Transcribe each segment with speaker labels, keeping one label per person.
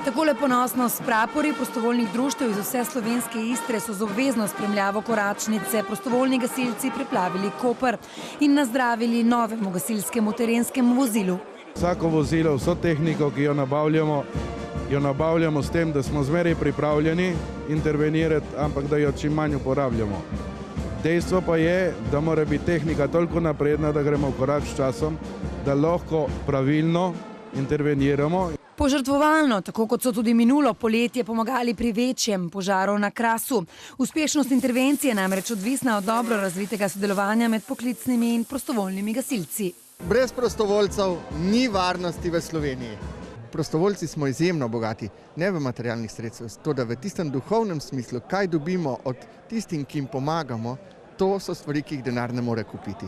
Speaker 1: Takole ponosno s prapori prostovoljnih društev iz vse slovenske Istre so z obvezno spremljavo koračnice prostovoljni gasilci preplavili Koper in nazdravili novemu gasilskemu terenskemu vozilu.
Speaker 2: Vsako vozilo, vso tehniko, ki jo nabavljamo s tem, da smo zmeraj pripravljeni intervenirati, ampak da jo čim manj uporabljamo. Dejstvo pa je, da mora biti tehnika toliko napredna, da gremo v korak s časom, da lahko pravilno interveniramo.
Speaker 1: Požrtvovalno, tako kot so tudi minulo poletje pomagali pri večjem požaru na Krasu. Uspešnost intervencije je namreč odvisna od dobro razvitega sodelovanja med poklicnimi in prostovoljnimi gasilci.
Speaker 3: Brez prostovoljcev ni varnosti v Sloveniji. Prostovoljci smo izjemno bogati, ne v materialnih sredstvih, to da v tistem duhovnem smislu, kaj dobimo od tistim, ki jim pomagamo, to so stvari, ki jih denar ne more kupiti.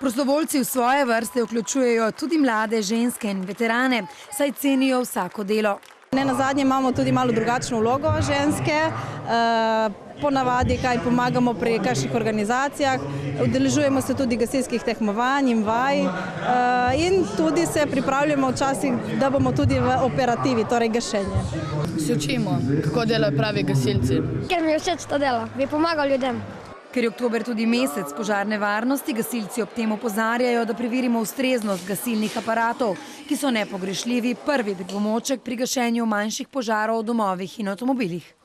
Speaker 1: Prostovoljci v svoje vrste vključujejo tudi mlade ženske in veterane, saj cenijo vsako delo.
Speaker 4: Nenazadnje imamo tudi malo drugačno vlogo ženske, ponavadi kaj pomagamo pri kakšnih organizacijah, udeležujemo se tudi gasilskih tekmovanj in vaj in tudi se pripravljamo včasih, da bomo tudi v operativi, torej gašenje.
Speaker 5: Se učimo, kako delajo pravi gasilci.
Speaker 6: Ker mi je všeč to delo, bi pomagal ljudem.
Speaker 1: Ker je oktober tudi mesec požarne varnosti, gasilci ob tem opozarjajo, da preverimo ustreznost gasilnih aparatov, ki so nepogrešljivi prvi pripomoček pri gašenju manjših požarov v domovih in avtomobilih.